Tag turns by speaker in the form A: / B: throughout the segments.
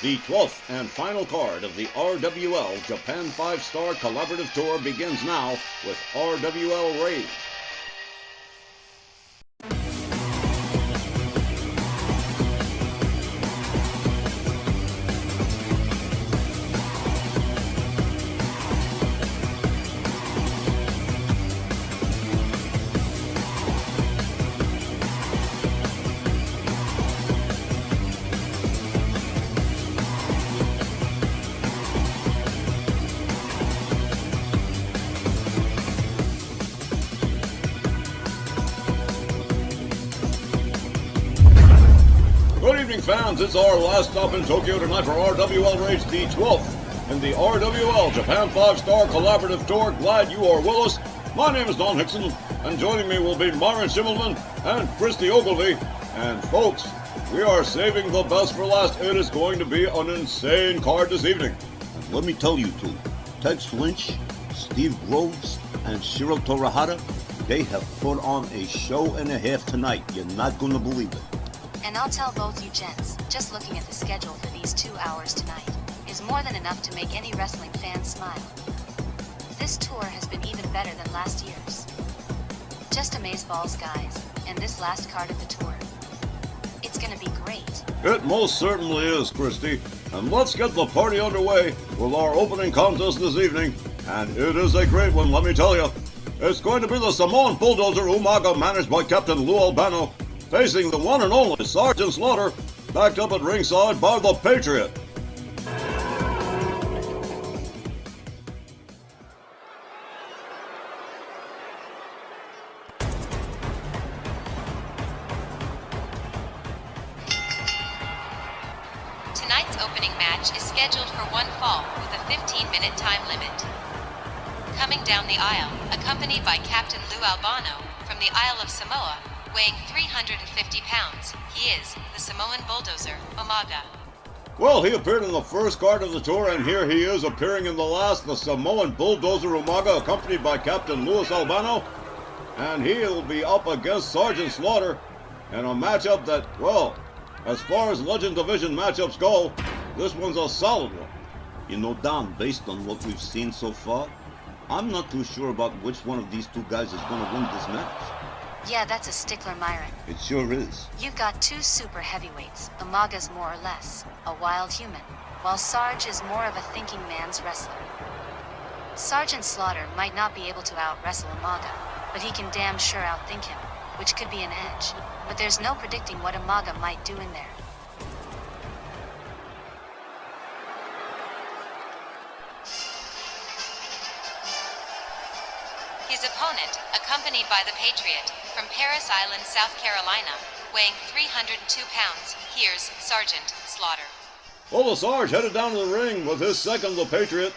A: The 12th and final card of the RWL Japan 5-Star Collaborative Tour begins now with RWL Rage. Good evening, fans. It's our last stop in Tokyo tonight for RWL Rage, the 12th in the RWL Japan 5-Star Collaborative Tour. Glad you are with us. My name is Don Hickson, and joining me will be Myron Schimmelman and Christy Ogilvie. And folks, we are saving the best for last. It is going to be an insane card this evening.
B: And let me tell you two, Tex Lynch, Steve Groves, and Shiro Torahara, they have put on a show and a half tonight. You're not going to believe it.
C: And I'll tell both you gents, just looking at the schedule for these 2 hours tonight is more than enough to make any wrestling fan smile. This tour has been even better than last year's. Just amazeballs, guys, and this last card of the tour. It's gonna be great.
A: It most certainly is, Christy. And let's get the party underway with our opening contest this evening. And it is a great one, let me tell you. It's going to be the Samoan Bulldozer Umaga, managed by Captain Lou Albano, facing the one and only Sergeant Slaughter, backed up at ringside by the Patriot.
D: Tonight's opening match is scheduled for one fall with a 15-minute time limit. Coming down the aisle, accompanied by Captain Lou Albano from the Isle of Samoa, weighing 350 pounds, he is the Samoan Bulldozer, Umaga.
A: Well, he appeared in the first card of the tour, and here he is appearing in the last, the Samoan Bulldozer Umaga, accompanied by Captain Louis Albano. And he'll be up against Sergeant Slaughter in a matchup that, well, as far as Legend Division matchups go, this one's a solid one.
B: You know, Don, based on what we've seen so far, I'm not too sure about which one of these two guys is going to win this match.
C: Yeah, that's a stickler, Myron.
B: It sure is.
C: You've got 2 super heavyweights. Umaga's more or less a wild human, while Sarge is more of a thinking man's wrestler. Sergeant Slaughter might not be able to out-wrestle Umaga, but he can damn sure outthink him, which could be an edge. But there's no predicting what Umaga might do in there.
D: His opponent, accompanied by the Patriot, from Paris Island, South Carolina, weighing 302 pounds, here's Sergeant Slaughter.
A: Well, the Sarge headed down to the ring with his second, the Patriot.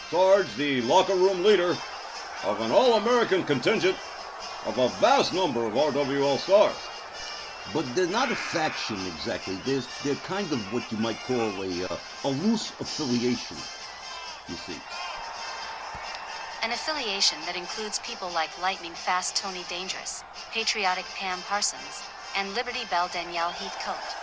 A: Sarge, the locker room leader of an all-American contingent of a vast number of RWL stars.
B: But they're not a faction exactly. They're kind of what you might call a loose affiliation, you see.
C: An affiliation that includes people like Lightning Fast Tony Dangerous, Patriotic Pam Parsons, and Liberty Belle Danielle Heathcote.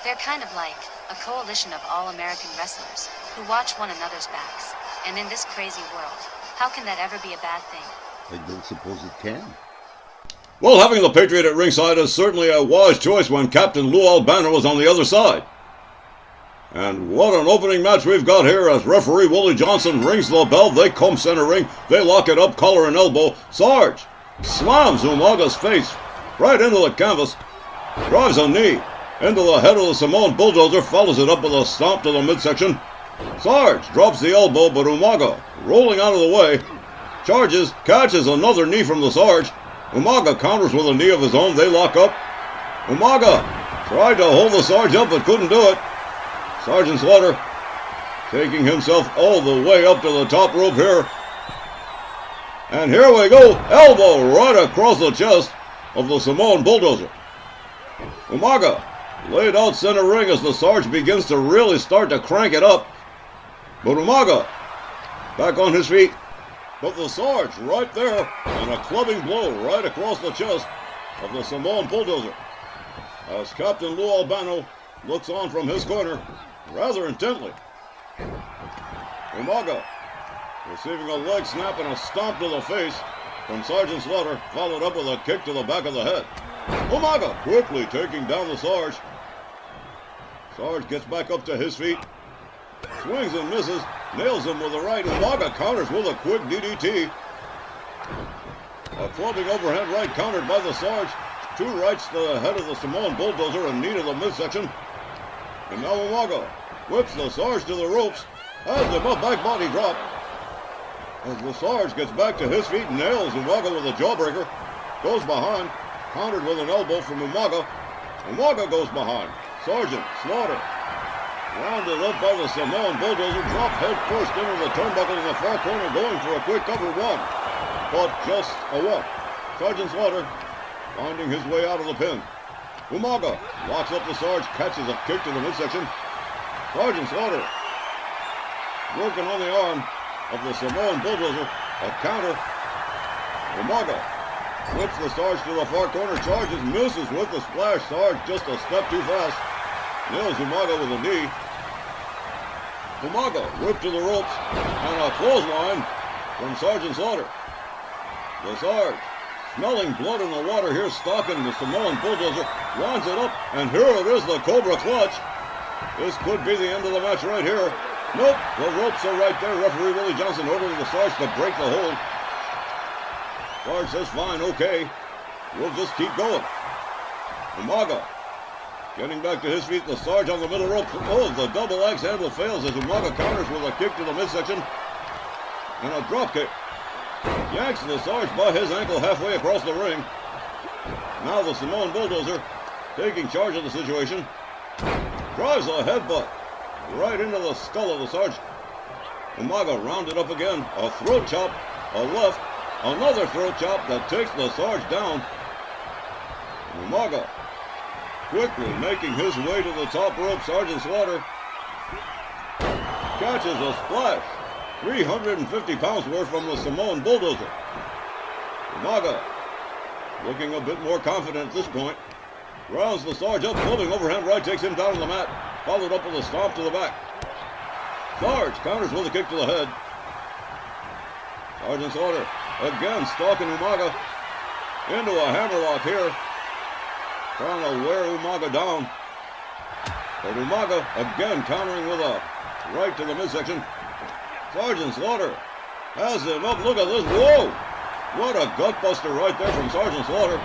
C: They're kind of like a coalition of all-American wrestlers who watch one another's backs. And in this crazy world, how can that ever be a bad thing?
B: I don't suppose it can.
A: Well, having the Patriot at ringside is certainly a wise choice when Captain Lou Albano is on the other side. And what an opening match we've got here as referee Willie Johnson rings the bell. They come center ring. They lock it up, collar and elbow. Sarge slams Umaga's face right into the canvas. Drives a knee into the head of the Samoan Bulldozer. Follows it up with a stomp to the midsection. Sarge drops the elbow, but Umaga, rolling out of the way, charges, catches another knee from the Sarge. Umaga counters with a knee of his own. They lock up. Umaga tried to hold the Sarge up, but couldn't do it. Sergeant Slaughter taking himself all the way up to the top rope here. And here we go. Elbow right across the chest of the Samoan Bulldozer. Umaga laid out center ring as the Sarge begins to really start to crank it up. But Umaga back on his feet. But the Sarge right there, and a clubbing blow right across the chest of the Samoan Bulldozer. As Captain Lou Albano looks on from his corner, rather intently. Umaga receiving a leg snap and a stomp to the face from Sergeant Slaughter, followed up with a kick to the back of the head. Umaga quickly taking down the Sarge. Sarge gets back up to his feet, swings and misses, nails him with the right. Umaga counters with a quick DDT. A clubbing overhead right countered by the Sarge. Two rights to the head of the Samoan Bulldozer and knee to the midsection. And now Umaga whips the Sarge to the ropes, has him up back body drop. As the Sarge gets back to his feet, nails Umaga with a jawbreaker, goes behind, countered with an elbow from Umaga. Umaga goes behind. Sergeant Slaughter rounded up by the Samoan Bulldozer, dropped head first into the turnbuckle in the far corner, going for a quick cover one, but just a one. Sergeant Slaughter finding his way out of the pin. Umaga locks up the Sarge, catches a kick to the midsection. Sergeant Slaughter working on the arm of the Samoan Bulldozer, a counter. Umaga whips the Sarge to the far corner, charges, misses with the splash. Sarge just a step too fast. Nails Umaga with a knee. Umaga whipped to the ropes and a clothesline from Sergeant Slaughter. The Sarge, smelling blood in the water here, stalking the Samoan Bulldozer, winds it up, and here it is, the Cobra Clutch. This could be the end of the match right here. Nope, the ropes are right there. Referee Willie Johnson ordering the Sarge to break the hold. Sarge says, fine, okay. We'll just keep going. Umaga getting back to his feet. The Sarge on the middle rope. Oh, the double axe handle fails as Umaga counters with a kick to the midsection. And a drop kick. Yanks the Sarge by his ankle halfway across the ring. Now the Samoan Bulldozer taking charge of the situation. Drives a headbutt right into the skull of the Sarge. Umaga rounded up again. A throat chop, a left, another throat chop that takes the Sarge down. Umaga quickly making his way to the top rope. Sergeant Slaughter catches a splash. 350 pounds worth from the Samoan Bulldozer. Umaga looking a bit more confident at this point. Rounds the Sarge up, clubbing overhand right, takes him down to the mat. Followed up with a stomp to the back. Sarge counters with a kick to the head. Sergeant Slaughter again stalking Umaga into a hammerlock here. Trying to wear Umaga down. But Umaga again countering with a right to the midsection. Sergeant Slaughter has him up. Look at this. Whoa! What a gutbuster right there from Sergeant Slaughter.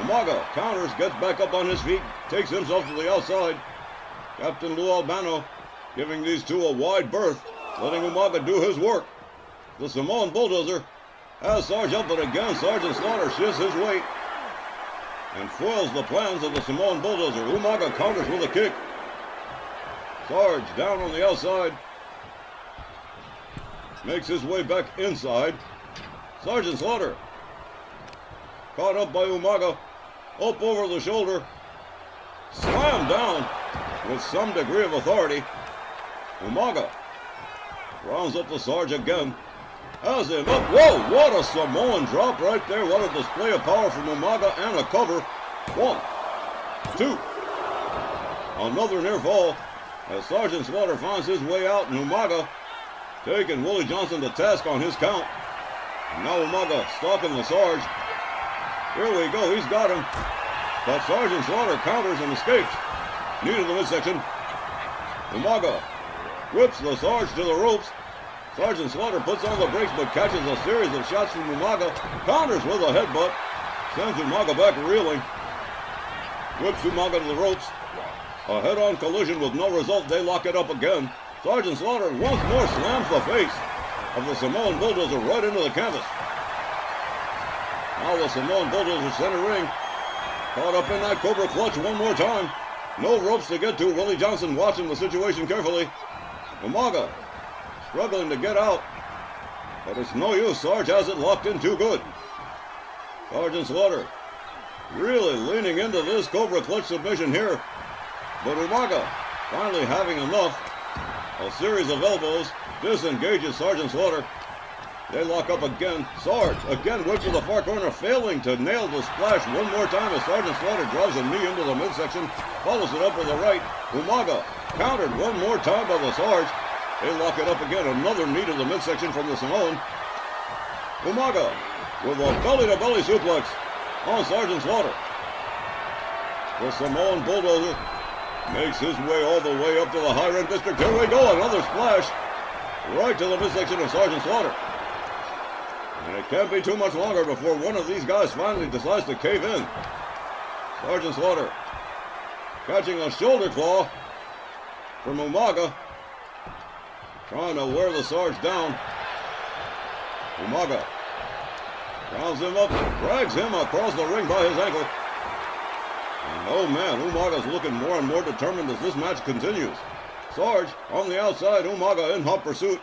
A: Umaga counters, gets back up on his feet, takes himself to the outside. Captain Lou Albano giving these two a wide berth, letting Umaga do his work. The Samoan Bulldozer has Sarge up, but again Sergeant Slaughter shifts his weight and foils the plans of the Samoan Bulldozer. Umaga counters with a kick. Sarge down on the outside. Makes his way back inside. Sergeant Slaughter caught up by Umaga. Up over the shoulder. Slammed down with some degree of authority. Umaga rounds up the Sarge again. Has him up. Whoa, what a Samoan drop right there. What a display of power from Umaga and a cover. 1, 2. Another near fall as Sergeant Slaughter finds his way out, and Umaga taking Willie Johnson to task on his count. And now Umaga stalking the Sarge. Here we go, he's got him. But Sergeant Slaughter counters and escapes. Knee to the midsection. Umaga whips the Sarge to the ropes. Sergeant Slaughter puts on the brakes but catches a series of shots from Umaga. Counters with a headbutt. Sends Umaga back reeling. Whips Umaga to the ropes. A head-on collision with no result. They lock it up again. Sergeant Slaughter once more slams the face of the Samoan Bulldozer right into the canvas. Now the Samoan Bulldozer center ring. Caught up in that Cobra Clutch one more time. No ropes to get to. Willie Johnson watching the situation carefully. Umaga struggling to get out. But it's no use. Sarge has it locked in too good. Sergeant Slaughter really leaning into this Cobra Clutch submission here. But Umaga finally having enough. A series of elbows disengages Sergeant Slaughter. They lock up again. Sarge again whips to the far corner, failing to nail the splash one more time as Sergeant Slaughter drives a knee into the midsection, follows it up with the right. Umaga countered one more time by the Sarge. They lock it up again, another knee to the midsection from the Samoan. Umaga with a belly-to-belly suplex on Sergeant Slaughter. The Samoan Bulldozer makes his way all the way up to the high-end district. Here we go, another splash right to the midsection of Sergeant Slaughter. And it can't be too much longer before one of these guys finally decides to cave in. Sergeant Slaughter catching a shoulder claw from Umaga, trying to wear the Sarge down. Umaga rounds him up, drags him across the ring by his ankle. And oh man, Umaga's looking more and more determined as this match continues. Sarge on the outside, Umaga in hot pursuit.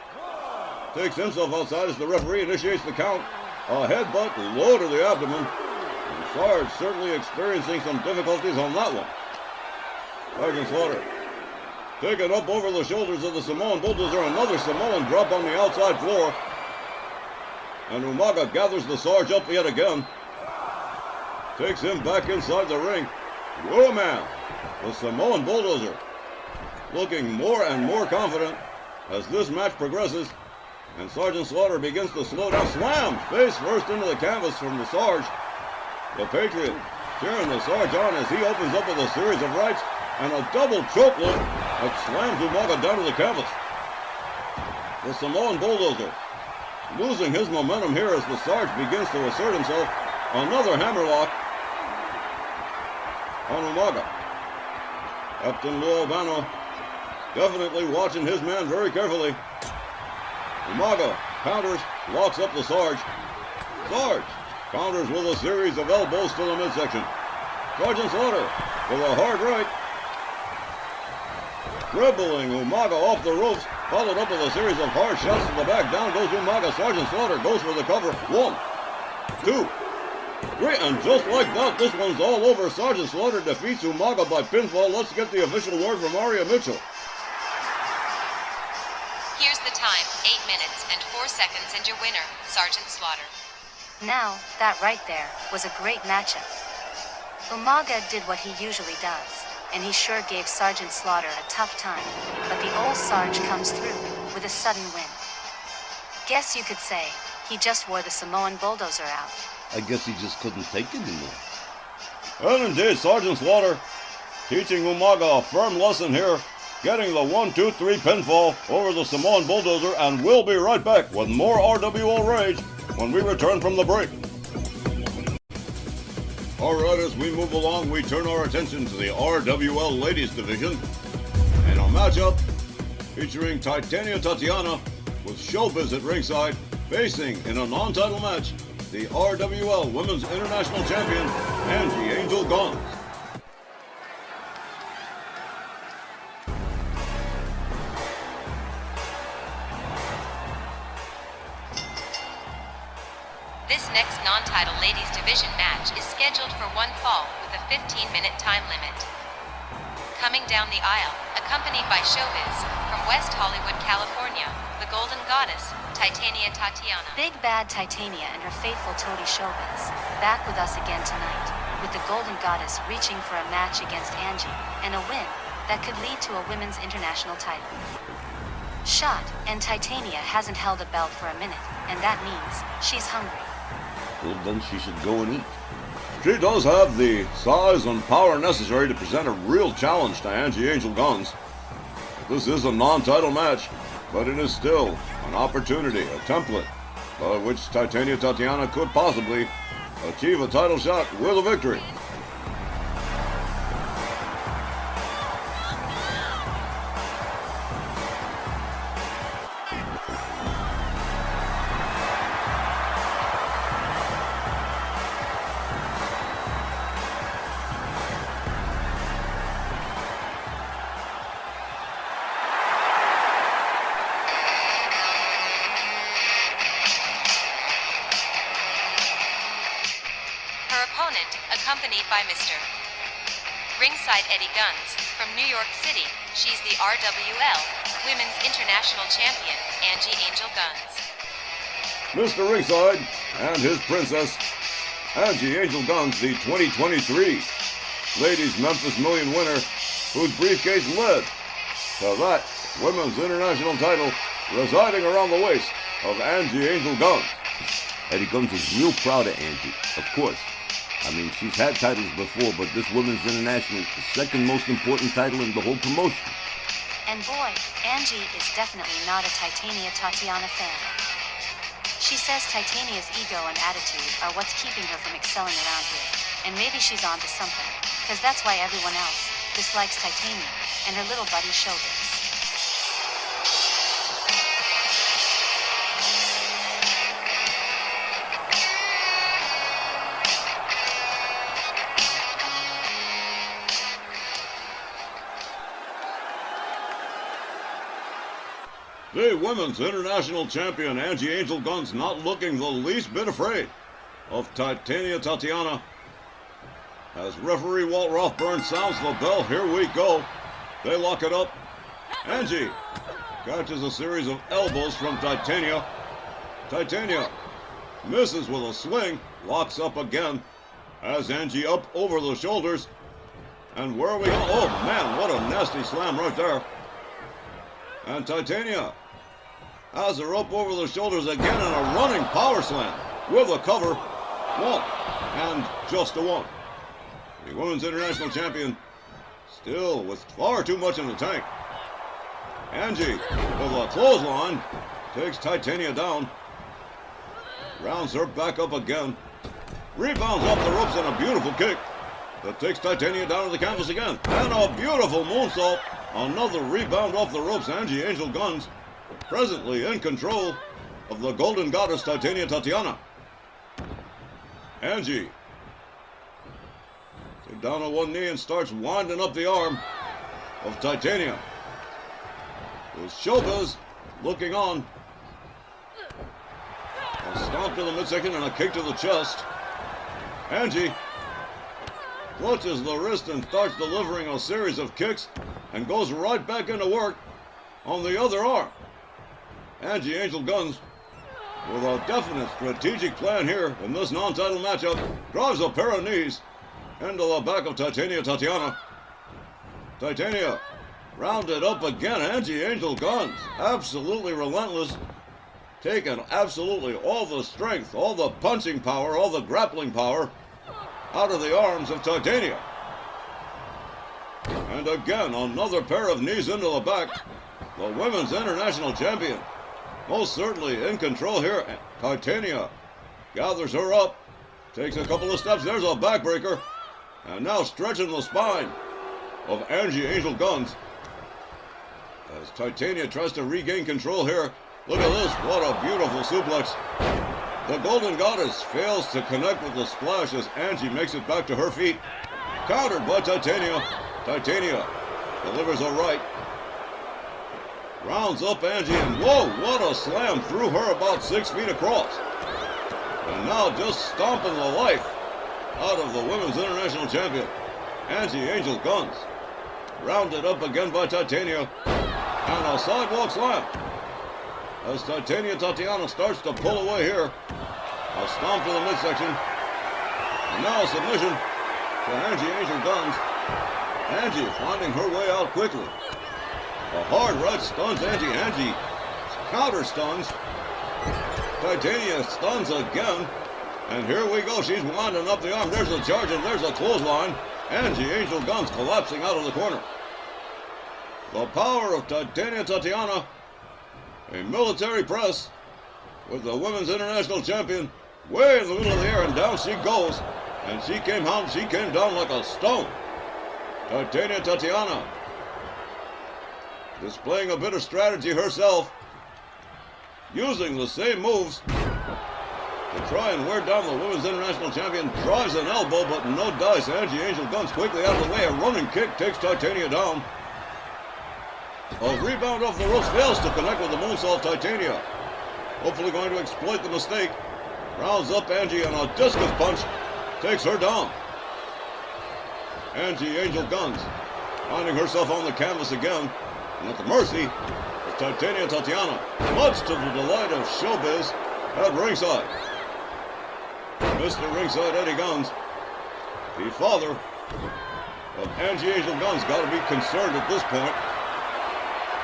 A: Takes himself outside as the referee initiates the count. A headbutt low to the abdomen. And Sarge certainly experiencing some difficulties on that one. Sergeant Slaughter taken up over the shoulders of the Samoan Bulldozer. Another Samoan drop on the outside floor. And Umaga gathers the Sarge up yet again. Takes him back inside the ring. Whoa, man. The Samoan Bulldozer looking more and more confident as this match progresses. And Sergeant Slaughter begins to slow down. Slams face first into the canvas from the Sarge. The Patriot cheering the Sarge on as he opens up with a series of rights and a double choke look that slams Umaga down to the canvas. The Samoan Bulldozer losing his momentum here as the Sarge begins to assert himself. Another hammerlock on Umaga. Captain Lou Albano definitely watching his man very carefully. Umaga counters, locks up the Sarge. Sarge counters with a series of elbows to the midsection. Sergeant Slaughter with a hard right. Dribbling Umaga off the ropes, followed up with a series of hard shots to the back. Down goes Umaga. Sergeant Slaughter goes for the cover. 1, 2, 3, and just like that, this one's all over. Sergeant Slaughter defeats Umaga by pinfall. Let's get the official word from Aria Mitchell.
D: Here's the time, 8 minutes and 4 seconds, and your winner, Sergeant Slaughter.
C: Now, that right there was a great matchup. Umaga did what he usually does, and he sure gave Sergeant Slaughter a tough time, but the old Sarge comes through with a sudden win. Guess you could say he just wore the Samoan Bulldozer out.
B: I guess he just couldn't take it anymore.
A: And indeed, Sergeant Slaughter teaching Umaga a firm lesson here, getting the 1, 2, 3 pinfall over the Samoan Bulldozer, and we'll be right back with more RWL Rage when we return from the break. Alright, as we move along, we turn our attention to the RWL Ladies Division, and a matchup featuring Titania Tatiana with Showbiz at ringside, facing in a non-title match the RWL Women's International Champion, Angie Angel Guns.
D: This next non-title Ladies Division match is scheduled for one fall with a 15-minute time limit. Coming down the aisle, accompanied by Showbiz, from West Hollywood, California, the Golden Goddess, Titania Tatiana.
C: Big Bad Titania and her faithful toady Showbiz, back with us again tonight, with the Golden Goddess reaching for a match against Angie, and a win that could lead to a women's international title shot, and Titania hasn't held a belt for a minute, and that means she's hungry.
B: Well, then she should go and eat.
A: She does have the size and power necessary to present a real challenge to Angie Angel Guns. This is a non-title match, but it is still an opportunity, a template, by which Titania Tatiana could possibly achieve a title shot with a victory.
D: Accompanied by Mr. Ringside Eddie Guns, from New York City, she's the RWL Women's International Champion, Angie Angel Guns.
A: Mr. Ringside and his princess, Angie Angel Guns, the 2023 Ladies Memphis Million winner, whose briefcase led to that women's international title residing around the waist of Angie Angel Guns.
B: Eddie Guns is real proud of Angie, of course. I mean, she's had titles before, but this Women's International is the second most important title in the whole promotion.
C: And boy, Angie is definitely not a Titania Tatiana fan. She says Titania's ego and attitude are what's keeping her from excelling around here. And maybe she's onto something, because that's why everyone else dislikes Titania and her little buddy Showbiz.
A: The Women's International Champion Angie Angel Guns not looking the least bit afraid of Titania Tatiana. As referee Walt Rothburn sounds the bell, here we go. They lock it up. Angie catches a series of elbows from Titania. Titania misses with a swing, locks up again as Angie up over the shoulders. And where are we going? Oh man, what a nasty slam right there. And Titania has her up over the shoulders again in a running power slam with a cover. One, and just a one. The Women's International Champion still with far too much in the tank. Angie with a clothesline takes Titania down. Rounds her back up again. Rebounds off the ropes and a beautiful kick that takes Titania down to the canvas again. And a beautiful moonsault. Another rebound off the ropes. Angie Angel Guns presently in control of the Golden Goddess Titania Tatiana. Angie down on one knee and starts winding up the arm of Titania. With Showbiz looking on. A stomp to the midsection and a kick to the chest. Angie clutches the wrist and starts delivering a series of kicks and goes right back into work on the other arm. Angie Angel Guns, with a definite strategic plan here in this non-title matchup, drives a pair of knees into the back of Titania Tatiana. Titania rounded up again. Angie Angel Guns, absolutely relentless, taking absolutely all the strength, all the punching power, all the grappling power out of the arms of Titania. And again, another pair of knees into the back. The Women's International Champion, most certainly in control here. Titania gathers her up, takes a couple of steps. There's a backbreaker. And now stretching the spine of Angie Angel Guns. As Titania tries to regain control here. Look at this, what a beautiful suplex. The Golden Goddess fails to connect with the splash as Angie makes it back to her feet. Countered by Titania. Titania delivers a right. Rounds up Angie and whoa, what a slam threw her about 6 feet across. And now just stomping the life out of the Women's International Champion, Angie Angel Guns. Rounded up again by Titania. And a sidewalk slam. As Titania Tatiana starts to pull away here. A stomp to the midsection. And now a submission to Angie Angel Guns. Angie finding her way out quickly. A hard right stuns Angie. Angie counter stuns. Titania stuns again. And here we go. She's winding up the arm. There's a charge and there's a clothesline. Angie Angel Guns collapsing out of the corner. The power of Titania Tatiana. A military press with the Women's International Champion way in the middle of the air, and down she goes. And she came down like a stone. Titania Tatiana displaying a bit of strategy herself, using the same moves to try and wear down the Women's International Champion. Tries an elbow, but no dice. Angie Angel Guns quickly out of the way. A running kick takes Titania down. A rebound off the ropes fails to connect with the moonsault. Titania hopefully going to exploit the mistake. Rounds up Angie and a discus punch takes her down. Angie Angel Guns finding herself on the canvas again. And at the mercy of Titania Tatiana. Much to the delight of Showbiz at ringside. Mr. Ringside Eddie Guns, the father of Angie Angel Guns, got to be concerned at this point.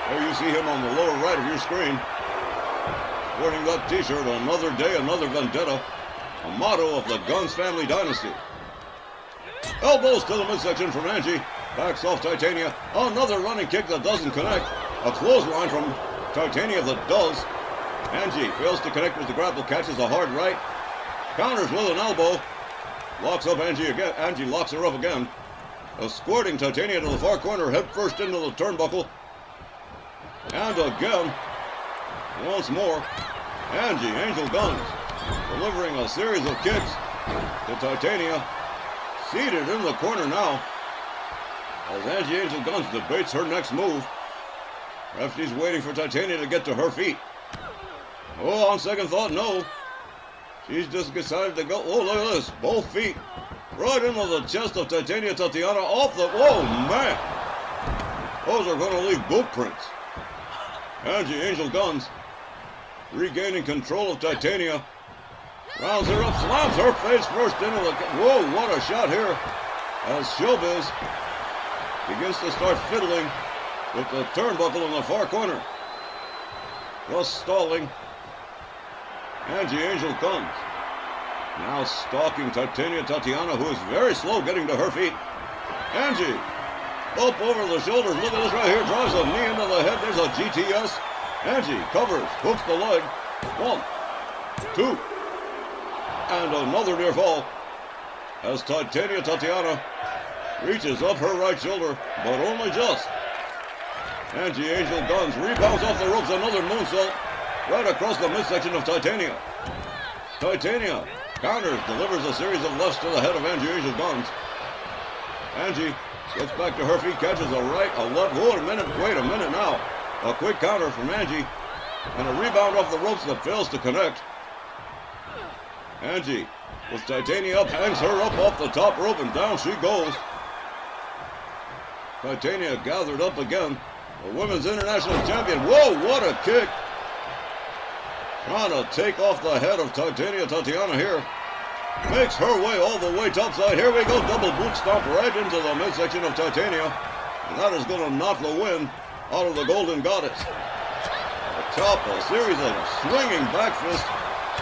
A: There you see him on the lower right of your screen, sporting that t-shirt, Another Day, Another Vendetta, a motto of the Guns family dynasty. Elbows to the midsection from Angie, backs off Titania, another running kick that doesn't connect, a clothesline from Titania that does. Angie fails to connect with the grapple, catches a hard right, counters with an elbow, locks up Angie again. Angie locks her up again, escorting Titania to the far corner, head first into the turnbuckle, and again, once more, Angie Angel Guns delivering a series of kicks to Titania, seated in the corner now, as Angie Angel Guns debates her next move. Referee's waiting for Titania to get to her feet. Oh, on second thought, no. She's just decided to go. Oh, look at this. Both feet right into the chest of Titania Tatiana off the... Whoa, man. Those are going to leave boot prints. Angie Angel Guns regaining control of Titania. Rounds her up, slams her face first into the... Whoa, what a shot here. As Showbiz begins to start fiddling with the turnbuckle in the far corner. Thus stalling Angie Angel Guns. Now stalking Titania Tatiana, who is very slow getting to her feet. Angie, up over the shoulders. Look at this right here. Drives a knee into the head. There's a GTS. Angie covers, hooks the leg. 1, 2, and another near fall. As Titania Tatiana reaches up her right shoulder, but only just. Angie Angel Guns rebounds off the ropes, another moonsault right across the midsection of Titania. Titania counters, delivers a series of lefts to the head of Angie Angel Guns. Angie gets back to her feet, catches a right, a left. Wait a minute now. A quick counter from Angie, and a rebound off the ropes that fails to connect. Angie, with Titania up, hangs her up off the top rope, and down she goes. Titania gathered up again. The Women's International Champion. Whoa, what a kick. Trying to take off the head of Titania Tatiana here. Makes her way all the way topside. Here we go. Double boot stomp right into the midsection of Titania. And that is going to knock the wind out of the Golden Goddess. Chop, a series of swinging back fists.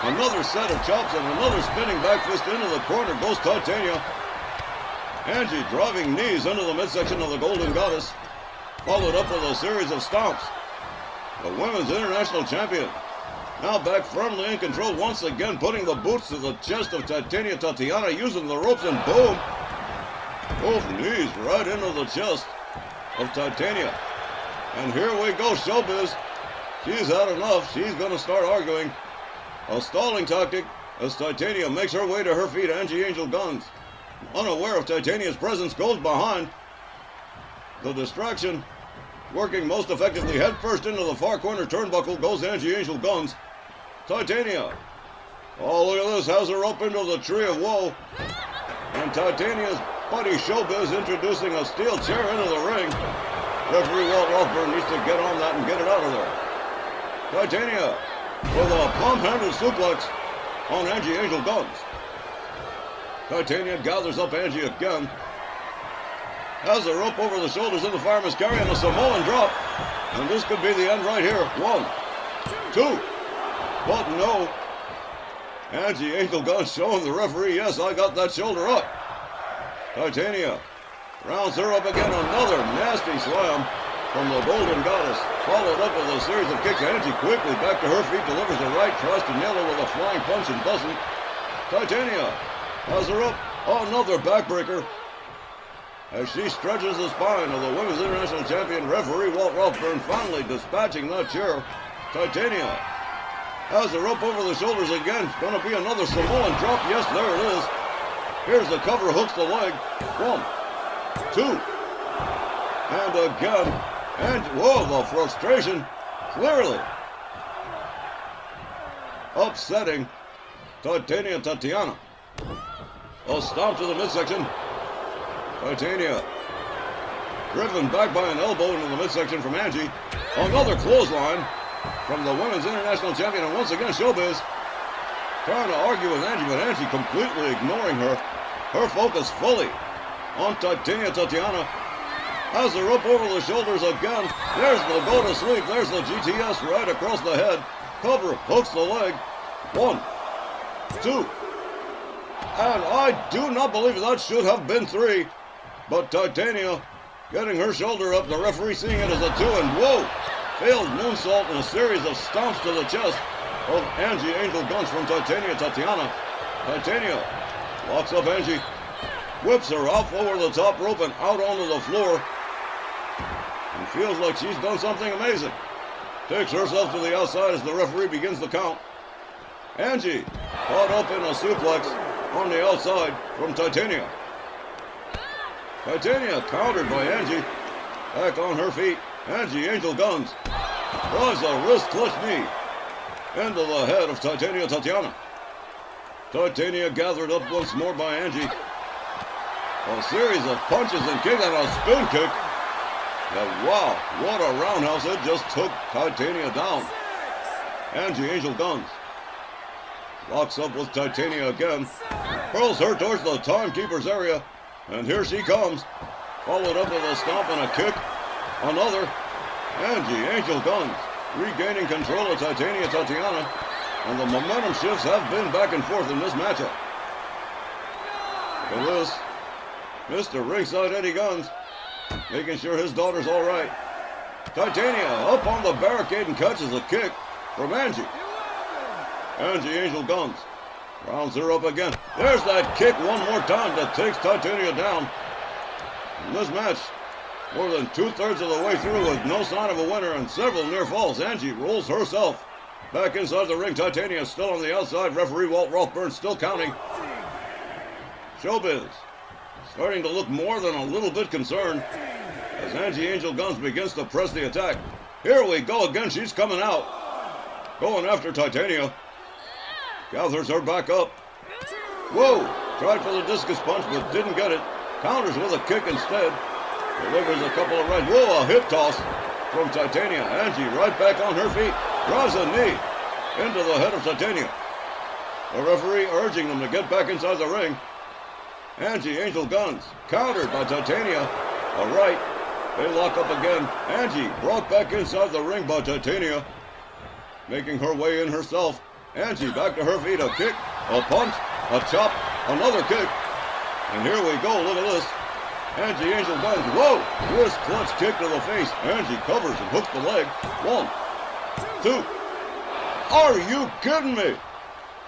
A: Another set of chops and another spinning back fist into the corner goes Titania. Angie driving knees into the midsection of the Golden Goddess, followed up with a series of stomps. The Women's International Champion now back firmly in control once again, putting the boots to the chest of Titania Tatiana, using the ropes, and boom! Both knees right into the chest of Titania. And here we go, Showbiz. She's had enough. She's going to start arguing. A stalling tactic as Titania makes her way to her feet. Angie Angel Guns, unaware of Titania's presence, goes behind. The distraction working most effectively. Head first into the far corner turnbuckle goes Angie Angel Guns. Titania. Oh, look at this. Has her up into the tree of woe. And Titania's buddy Showbiz introducing a steel chair into the ring. Referee Walt Rothburn needs to get on that and get it out of there. Titania with a palm-handle suplex on Angie Angel Guns. Titania gathers up Angie again. Has her up over the shoulders in the fireman's carry and a Samoan drop. And this could be the end right here. 1, 2. But no. Angie Angel Guns showing the referee, yes, I got that shoulder up. Titania rounds her up again. Another nasty slam from the Golden Goddess, followed up with a series of kicks. Angie quickly back to her feet, delivers a right, tries to nail her with a flying punch and doesn't. Titania has her up. Another backbreaker as she stretches the spine of the Women's International Champion. Referee Walt Rothburn finally dispatching that chair. Titania has her up over the shoulders again. It's going to be another Samoan drop. Yes, there it is. Here's the cover, hooks the leg. 1, 2, and again. And, whoa, the frustration clearly upsetting Titania Tatiana. A stomp to the midsection. Titania driven back by an elbow into the midsection from Angie. Another clothesline from the Women's International Champion. And once again, Showbiz trying to argue with Angie, but Angie completely ignoring her. Her focus fully on Tatiana. Has her up over the shoulders again. There's the go to sleep. There's the GTS right across the head. Cover, hooks the leg. 1, 2. And I do not believe that should have been 3. But Titania getting her shoulder up. The referee seeing it as a 2. And whoa! Failed moonsault and a series of stomps to the chest of Angie Angel Guns from Titania. Titania locks up Angie. Whips her off over the top rope and out onto the floor. And feels like she's done something amazing. Takes herself to the outside as the referee begins the count. Angie caught up in a suplex on the outside from Titania. Titania countered by Angie. Back on her feet. Angie Angel Guns drives a wrist clutch knee into the head of Tatiana. Titania gathered up once more by Angie. A series of punches and kicks and a spin kick. And wow, what a roundhouse. It just took Titania down. Angie Angel Guns locks up with Titania again. Hurls her towards the timekeeper's area. And here she comes. Followed up with a stomp and a kick. Another. Angie Angel Guns regaining control of Tatiana. And the momentum shifts have been back and forth in this matchup. For this, Mr. Ringside Eddie Guns making sure his daughter's all right. Titania up on the barricade and catches a kick from Angie. Angie Angel Guns rounds her up again. There's that kick one more time that takes Titania down. In this match, more than 2/3 of the way through with no sign of a winner and several near falls, Angie rolls herself back inside the ring. Titania still on the outside. Referee Walt Rothburn still counting. Showbiz starting to look more than a little bit concerned as Angie Angel Guns begins to press the attack. Here we go again. She's coming out. Going after Titania. Gathers her back up. Whoa! Tried for the discus punch but didn't get it. Counters with a kick instead. Delivers a couple of right. Whoa! A hip toss from Titania. Angie right back on her feet. Drives a knee into the head of Titania. The referee urging them to get back inside the ring. Angie Angel Guns countered by Titania. A right. They lock up again. Angie brought back inside the ring by Titania. Making her way in herself. Angie back to her feet. A kick, a punch, a chop, another kick. And here we go. Look at this. Angie Angel Guns. Whoa! Wrist clutch kick to the face. Angie covers and hooks the leg. 1, 2. Are you kidding me?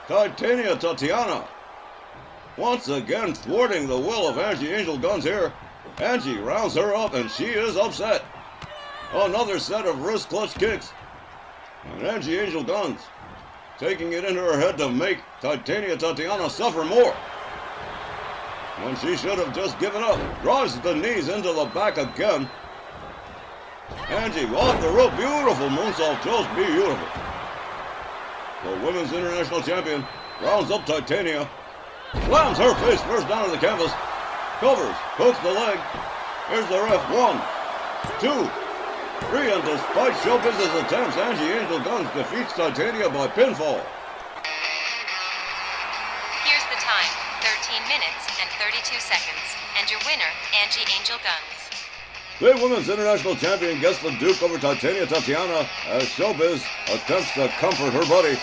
A: Tatiana. Once again thwarting the will of Angie Angel Guns here. Angie rounds her up and she is upset. Another set of wrist clutch kicks. And Angie Angel Guns taking it into her head to make Tatiana suffer more. When she should have just given up. Drives the knees into the back again. Angie off the rope. Beautiful moonsault. Just beautiful. The Women's International Champion rounds up Titania. Slams her face first down to the canvas. Covers. Hooks the leg. Here's the ref. 1, 2, 3. And despite Showbiz's attempts, Angie Angel Guns defeats Titania by pinfall.
D: Here's the time, 13 minutes and 32 seconds. And your winner, Angie Angel Guns.
A: The Women's International Champion gets the Duke over Tatiana as Showbiz attempts to comfort her buddy.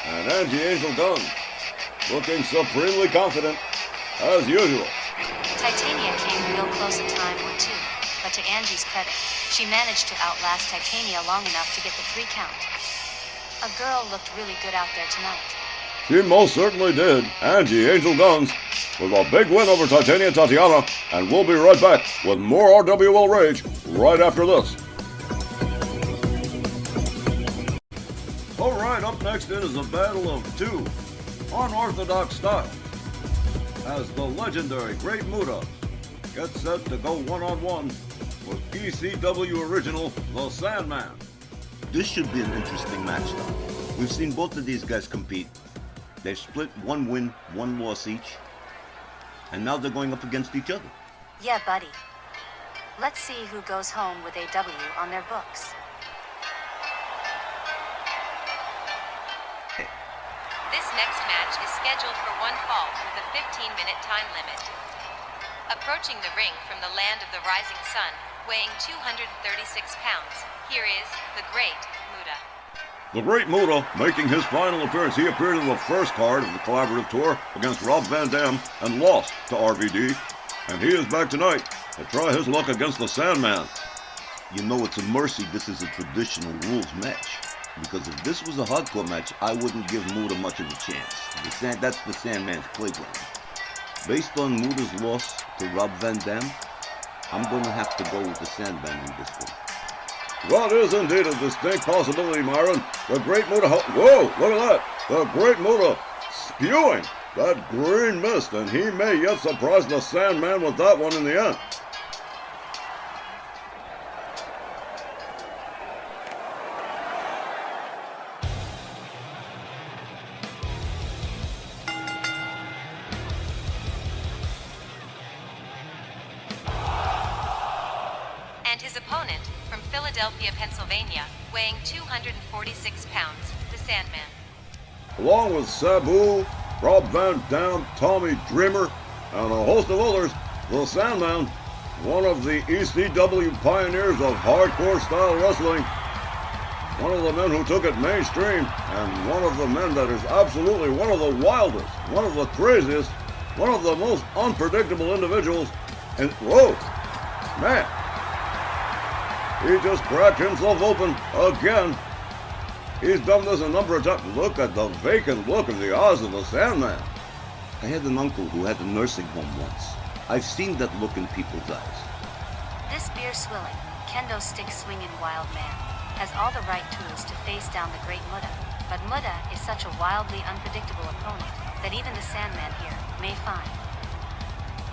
A: And Angie Angel Guns looking supremely confident as usual.
C: Titania came real close a time or two, but to Angie's credit, she managed to outlast Titania long enough to get the 3 count. A girl looked really good out there tonight.
A: She most certainly did. Angie Angel Guns with a big win over Tatiana, and we'll be right back with more RWL Rage right after this. Alright, up next is a battle of 2 unorthodox style as the legendary Great Muta gets set to go one-on-one with ECW original The Sandman.
B: This should be an interesting match, though. We've seen both of these guys compete. They've split 1 win, 1 loss each. And now they're going up against each other.
C: Yeah, buddy. Let's see who goes home with a W on their books.
D: This next match is scheduled for one fall with a 15-minute time limit. Approaching the ring from the land of the rising sun, weighing 236 pounds, here is the Great Muta.
A: The Great Muta making his final appearance. He appeared in the first card of the Collaborative Tour against Rob Van Dam and lost to RVD. And he is back tonight to try his luck against the Sandman.
B: You know, it's a mercy this is a traditional rules match. Because if this was a hardcore match, I wouldn't give Muta much of a chance. That's the Sandman's playground. Based on Muta's loss to Rob Van Dam, I'm going to have to go with the Sandman in this one.
A: That is indeed a distinct possibility, Myron. The Great Muta... Whoa, look at that. The Great Muta spewing that green mist, and he may yet surprise the Sandman with that one in the end.
D: And his opponent, from Philadelphia, Pennsylvania, weighing 246 pounds, the Sandman.
A: Along with Sabu, Rob Van Dam, Tommy Dreamer, and a host of others, the Sandman, one of the ECW pioneers of hardcore style wrestling, one of the men who took it mainstream, and one of the men that is absolutely one of the wildest, one of the craziest, one of the most unpredictable individuals, and whoa, man. He just cracked himself open again. He's done this a number of times. Look at the vacant look in the eyes of the Sandman.
B: I had an uncle who had a nursing home once. I've seen that look in people's eyes.
C: This beer-swilling, kendo-stick swinging wild man has all the right tools to face down the Great Muta, but Muta is such a wildly unpredictable opponent that even the Sandman here may find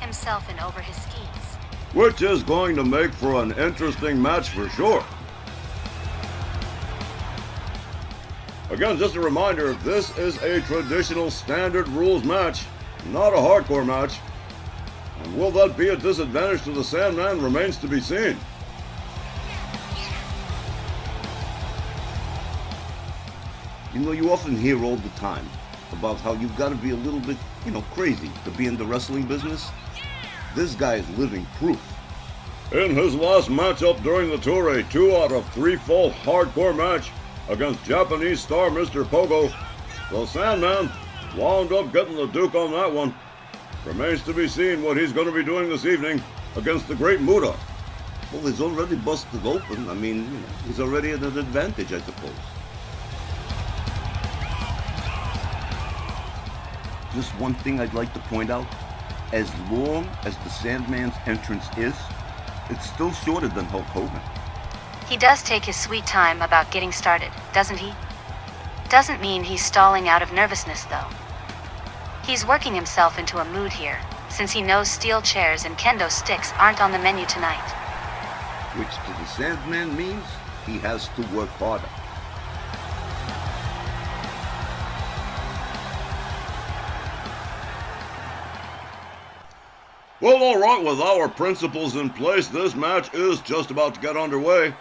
C: himself in over his skis.
A: Which is going to make for an interesting match for sure. Again, just a reminder, this is a traditional standard rules match, not a hardcore match. And will that be a disadvantage to the Sandman remains to be seen.
B: You know, you often hear all the time about how you've got to be a little bit, crazy to be in the wrestling business. This guy is living proof.
A: In his last matchup during the tour, a 2 out of 3 fall hardcore match against Japanese star Mr. Pogo, the Sandman wound up getting the Duke on that one. Remains to be seen what he's going to be doing this evening against the Great Muta.
B: Well, he's already busted open. I mean, he's already at an advantage, I suppose. Just one thing I'd like to point out. As long as the Sandman's entrance is, it's still shorter than Hulk Hogan.
C: He does take his sweet time about getting started, doesn't he? Doesn't mean he's stalling out of nervousness, though. He's working himself into a mood here, since he knows steel chairs and kendo sticks aren't on the menu tonight.
B: Which to the Sandman means he has to work harder.
A: Well, all right, with our principles in place, this match is just about to get underway.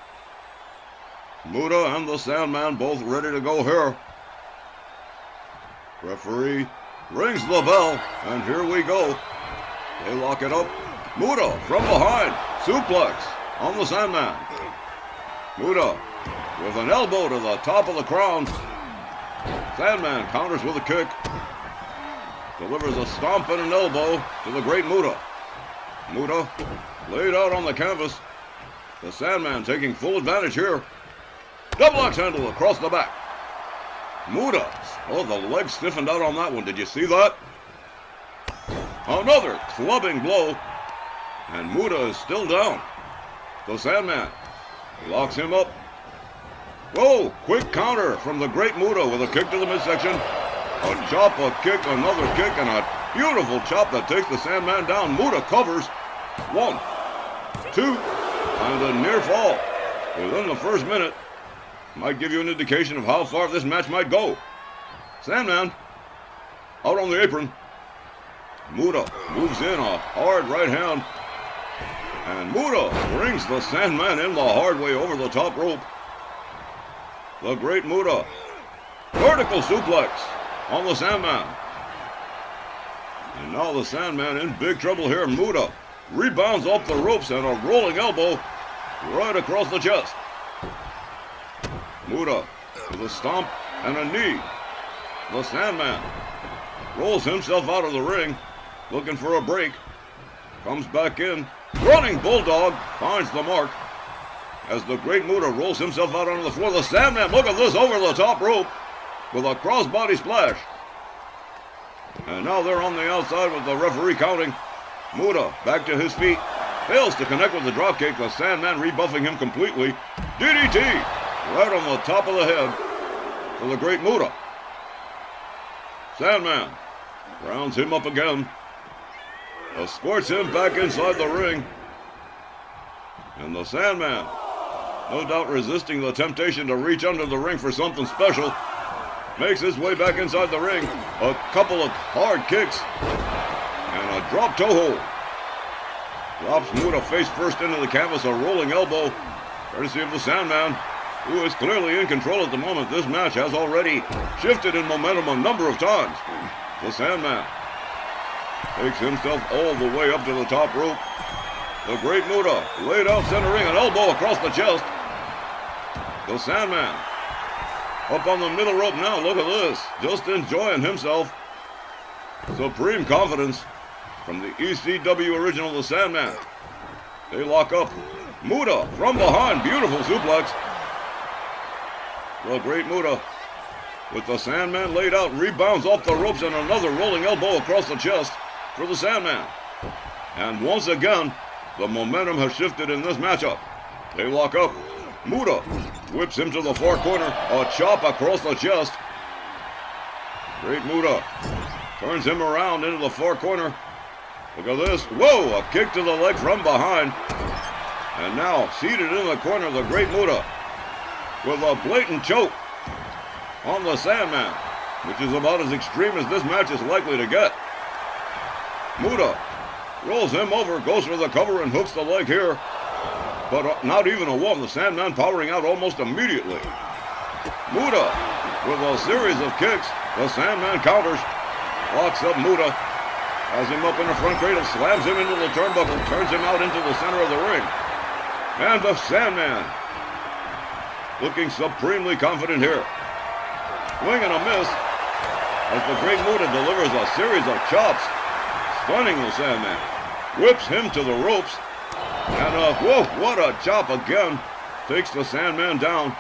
A: Muta and the Sandman both ready to go here. Referee rings the bell, and here we go. They lock it up. Muta from behind, suplex on the Sandman. Muta with an elbow to the top of the crown. Sandman counters with a kick. Delivers a stomp and an elbow to the Great Muta. Muta laid out on the canvas. The Sandman taking full advantage here. Double axe handle across the back. Muta. Oh, the leg stiffened out on that one. Did you see that? Another clubbing blow. And Muta is still down. The Sandman locks him up. Whoa, quick counter from the Great Muta with a kick to the midsection. A chop, a kick, another kick, and a beautiful chop that takes the Sandman down. Muta covers. 1, 2, and a near fall. Within the first minute. Might give you an indication of how far this match might go. Sandman out on the apron. Muta moves in a hard right hand. And Muta brings the Sandman in the hard way over the top rope. The Great Muta. Vertical suplex. on the Sandman. And now the Sandman in big trouble here. Muta rebounds off the ropes and a rolling elbow right across the chest. Muta with a stomp and a knee. The Sandman rolls himself out of the ring, looking for a break. Comes back in. Running Bulldog finds the mark as the Great Muta rolls himself out onto the floor. The Sandman, look at this, over the top rope with a crossbody splash. And now they're on the outside with the referee counting. Muta back to his feet. Fails to connect with the dropkick. The Sandman rebuffing him completely. DDT right on the top of the head for the Great Muta. Sandman rounds him up again. Escorts him back inside the ring. And the Sandman, no doubt resisting the temptation to reach under the ring for something special, makes his way back inside the ring. A couple of hard kicks and a drop toe hold. Drops Muta face first into the canvas, a rolling elbow, courtesy of the Sandman, who is clearly in control at the moment. This match has already shifted in momentum a number of times. The Sandman takes himself all the way up to the top rope. The Great Muta laid out center ring, an elbow across the chest. The Sandman up on the middle rope now. Look at this, just enjoying himself. Supreme confidence from the ECW original, the Sandman. They lock up. Muta from behind, beautiful suplex. The Great Muta with the Sandman laid out, rebounds off the ropes and another rolling elbow across the chest for the Sandman. And once again, the momentum has shifted in this matchup. They lock up. Muta whips him to the far corner, a chop across the chest. Great Muta turns him around into the far corner. Look at this. Whoa, a kick to the leg from behind. And now, seated in the corner, the Great Muta with a blatant choke on the Sandman, which is about as extreme as this match is likely to get. Muta rolls him over, goes for the cover and hooks the leg here. But not even a one. The Sandman powering out almost immediately. Muta with a series of kicks. The Sandman counters, locks up Muta, has him up in the front cradle, slams him into the turnbuckle, turns him out into the center of the ring. And the Sandman looking supremely confident here. Swing and a miss as the Great Muta delivers a series of chops, stunning the Sandman. Whips him to the ropes. And whoa, what a chop again. Takes the Sandman down.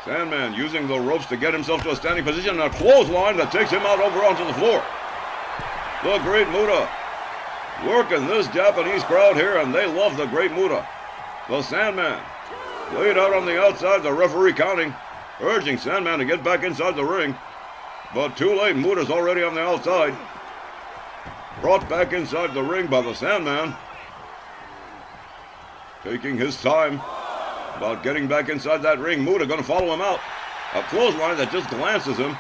A: Sandman using the ropes to get himself to a standing position, and a clothesline that takes him out over onto the floor. The Great Muta working this Japanese crowd here, and they love the Great Muta. The Sandman laid out on the outside, the referee counting, urging Sandman to get back inside the ring. But too late, Muta's already on the outside. Brought back inside the ring by the Sandman. Taking his time about getting back inside that ring. Muta going to follow him out. A clothesline that just glances him.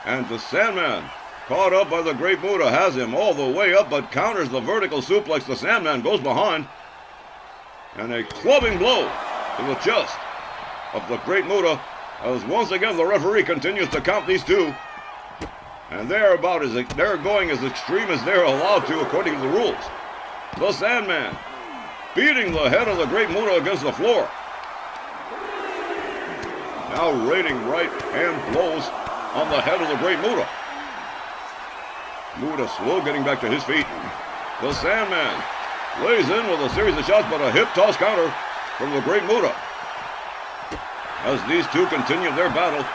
A: And the Sandman, caught up by the Great Muta, has him all the way up, but counters the vertical suplex. The Sandman goes behind. And a clubbing blow to the chest of the Great Muta, as once again the referee continues to count these two. And they're going as extreme as they're allowed to according to the rules. The Sandman beating the head of the Great Muta against the floor. Now raining right hand blows on the head of the Great Muta. Muta slow getting back to his feet. The Sandman lays in with a series of shots, but a hip toss counter from the Great Muta. As these two continue their battle,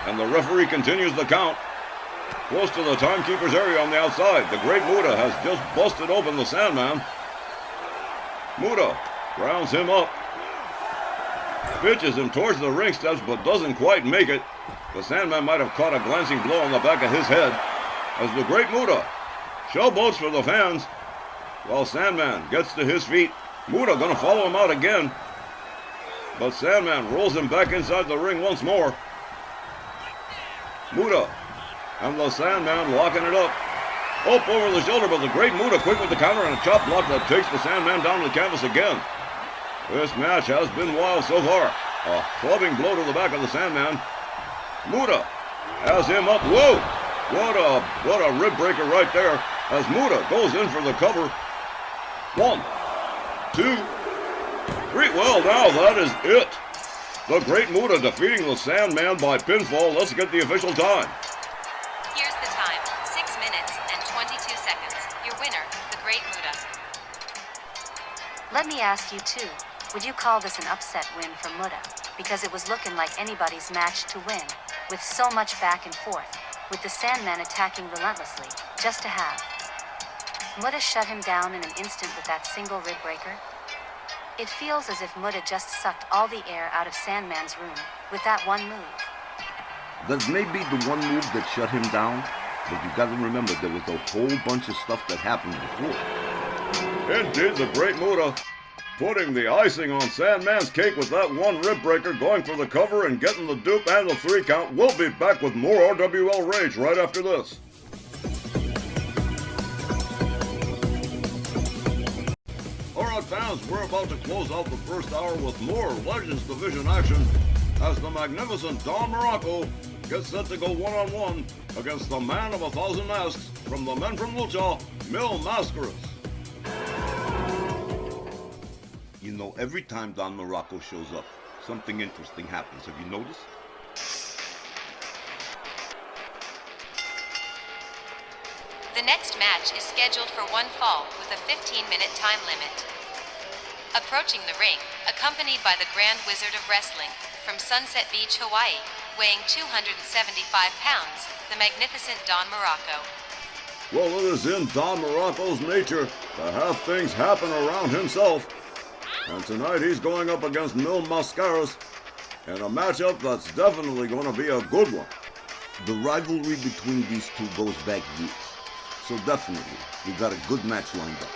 A: and the referee continues the count, close to the timekeeper's area on the outside, the Great Muta has just busted open the Sandman. Muta rounds him up, pitches him towards the ring steps, but doesn't quite make it. The Sandman might have caught a glancing blow on the back of his head as the Great Muta showboats for the fans while Sandman gets to his feet. Muta gonna follow him out again, but Sandman rolls him back inside the ring once more. Muta and the Sandman locking it up. Up over the shoulder, but the Great Muta quick with the counter and a chop block that takes the Sandman down to the canvas again. This match has been wild so far. A clubbing blow to the back of the Sandman. Muta Has him up. Whoa! What a rib breaker right there as Muta goes in for the cover. 1, 2, 3. Well, now that is it. The Great Muta defeating the Sandman by pinfall. Let's get the official time.
D: Here's the time, 6 minutes and 22 seconds. Your winner, the Great Muta.
C: Let me ask you too, would you call this an upset win for Muta? Because it was looking like anybody's match to win, with so much back and forth, with the Sandman attacking relentlessly, just to have. Muta shut him down in an instant with that single rib breaker. It feels as if Muta just sucked all the air out of Sandman's room with that one move.
B: That may be the one move that shut him down, but you gotta remember there was a whole bunch of stuff that happened before.
A: Indeed, the Great Muta putting the icing on Sandman's cake with that one rib breaker, going for the cover and getting the dupe and the 3 count. We'll be back with more RWL Rage right after this. Alright fans, we're about to close out the first hour with more Legends Division action as the magnificent Don Muraco gets set to go one-on-one against the man of 1,000 masks from the men from Lucha, Mil Mascaras.
B: You know, every time Don Muraco shows up, something interesting happens. Have you noticed?
D: The next match is scheduled for 1 fall with a 15-minute time limit. Approaching the ring, accompanied by the Grand Wizard of Wrestling from Sunset Beach, Hawaii, weighing 275 pounds, the magnificent Don Muraco.
A: Well, it is in Don Muraco's nature to have things happen around himself. And tonight he's going up against Mil Mascaras in a matchup that's definitely going to be a good one.
B: The rivalry between these two goes back years. So definitely, we got a good match lined up.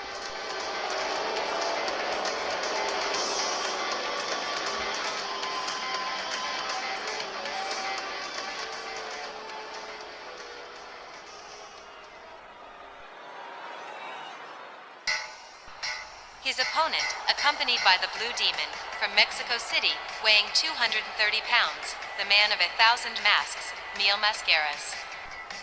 D: His opponent, accompanied by the Blue Demon from Mexico City, weighing 230 pounds, the man of 1,000 masks, Mil Mascaras.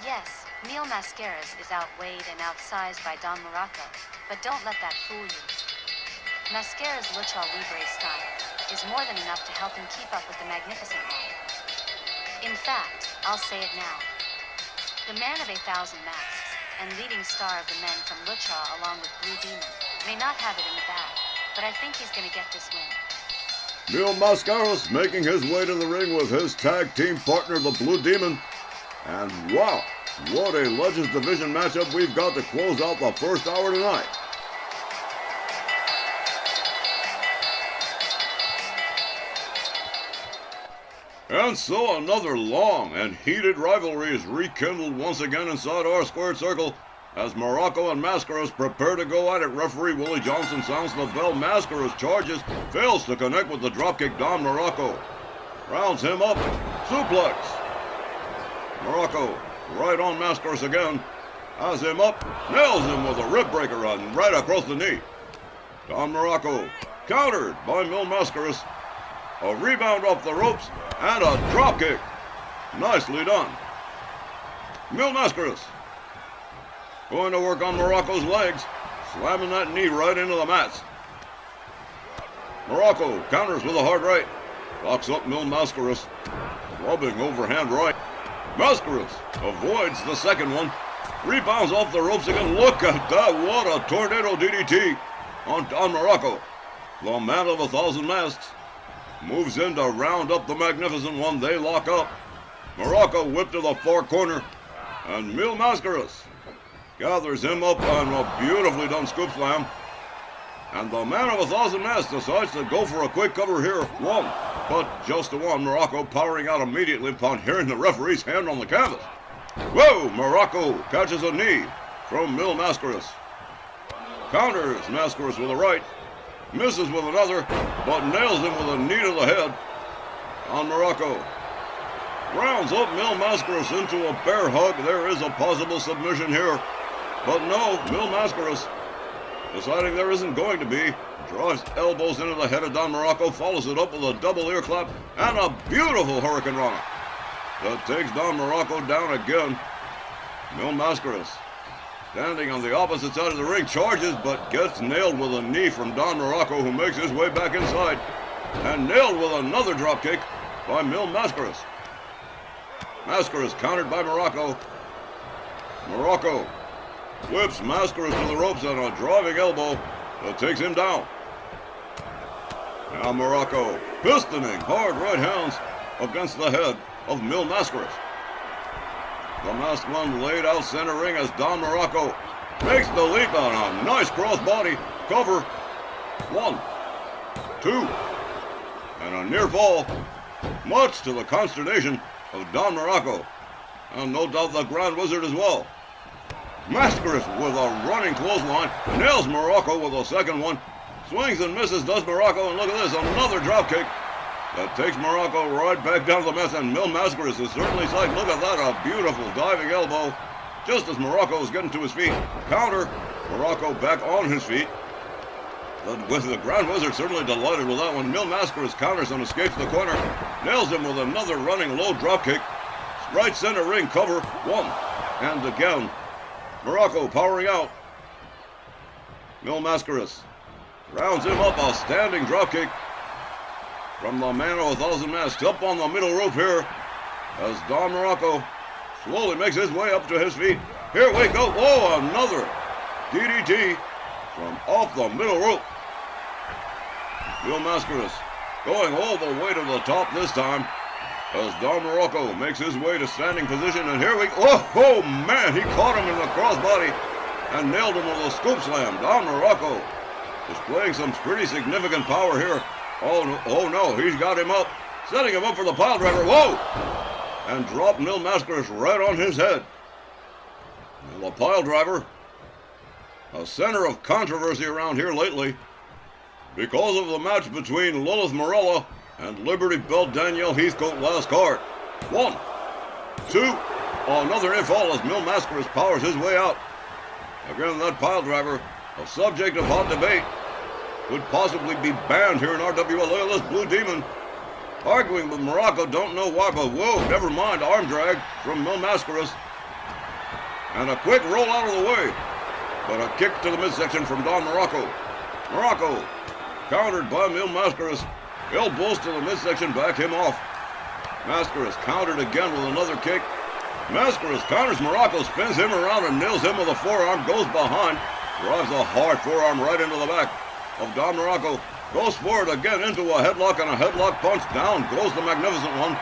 C: Yes, Mil Mascaras is outweighed and outsized by Don Muraco, but don't let that fool you. Mascaras' Lucha Libre style is more than enough to help him keep up with the Magnificent One. In fact, I'll say it now. The man of 1,000 masks and leading star of the men from Lucha along with Blue Demon may not have it in the bag, but I think he's gonna get this win.
A: Mil Mascaras making his way to the ring with his tag team partner, the Blue Demon. And wow, what a Legends Division matchup we've got to close out the first hour tonight. And so another long and heated rivalry is rekindled once again inside our squared circle as Muraco and Mascaras prepare to go at it. Referee Willie Johnson sounds the bell. Mascaras charges, fails to connect with the dropkick. Don Muraco rounds him up, suplex. Muraco right on Mascaras again, has him up, nails him with a rib breaker run right across the knee. Don Muraco countered by Mil Mascaras. A rebound off the ropes and a dropkick. Nicely done. Mil Mascaras going to work on Muraco's legs, slamming that knee right into the mats. Muraco counters with a hard right, locks up Mil Mascaras, clubbing overhand right. Mascaras avoids the second one, rebounds off the ropes again. Look at that, what a tornado DDT on Don Muraco. The man of 1,000 masks moves in to round up the Magnificent One. They lock up. Muraco whipped to the far corner, and Mil Mascaras gathers him up on a beautifully done scoop slam. And the man of 1,000 masks decides to go for a quick cover here. One, but just the one. Muraco powering out immediately upon hearing the referee's hand on the canvas. Whoa! Muraco catches a knee from Mil Mascaras. Counters Mascaras with a right. Misses with another, but nails him with a knee to the head. On Muraco rounds up Mil Mascaras into a bear hug. There is a possible submission here, but no, Mil Mascaras deciding there isn't going to be, drives elbows into the head of Don Muraco, follows it up with a double ear clap and a beautiful Hurricane Rana. that takes Don Morocco down again. Mil Mascaras, standing on the opposite side of the ring, charges but gets nailed with a knee from Don Morocco, who makes his way back inside. And nailed with another dropkick by Mil Mascaras. Mascaras countered by Morocco. Morocco whips Mascaras to the ropes and a driving elbow that takes him down. Now Morocco pistoning hard right hands against the head of Mil Mascaras. The masked one laid out center ring as Don Morocco makes the leap on a nice crossbody cover. 1, 2, and a near fall, much to the consternation of Don Morocco, and no doubt the Grand Wizard as well. Mascaras with a running clothesline nails Morocco with a second one. Swings and misses, does Morocco, and look at this, another dropkick that takes Morocco right back down to the mess, and Mil Mascaras is certainly psyched. Look at that, a beautiful diving elbow just as Morocco is getting to his feet. Counter, Morocco back on his feet. With the Grand Wizard certainly delighted with that one. Mil Mascaras counters and escapes the corner. Nails him with another running low dropkick. Right center ring cover, 1. And again, Morocco powering out. Mil Mascaras rounds him up, a standing dropkick from the man of 1,000 masks. Up on the middle rope here as Don Morocco slowly makes his way up to his feet. Here we go. Whoa, another DDT from off the middle rope. Mil Mascaras going all the way to the top this time as Don Morocco makes his way to standing position. And here we go. Oh man, he caught him in the crossbody and nailed him with a scoop slam. Don Morocco displaying some pretty significant power here. Oh no, he's got him up, setting him up for the pile driver. Whoa! And dropped Mil Mascaras right on his head. And the pile driver, a center of controversy around here lately because of the match between Lilith Morella and Liberty Belle Danielle Heathcote last card. 1, 2, another near fall as Mil Mascaras powers his way out. Again, that pile driver, a subject of hot debate, could possibly be banned here in RWL. Look at this Blue Demon arguing with Morocco, don't know why, but whoa, never mind, arm drag from Mil Mascaras. And a quick roll out of the way, but a kick to the midsection from Don Morocco. Morocco countered by Mil Mascaras. Elbows to the midsection, back him off. Mascaras countered again with another kick. Mascaras counters Morocco, spins him around and nails him with a forearm, goes behind, drives a hard forearm right into the back of Don Morocco. Goes forward again into a headlock and a headlock punch. Down goes the magnificent one.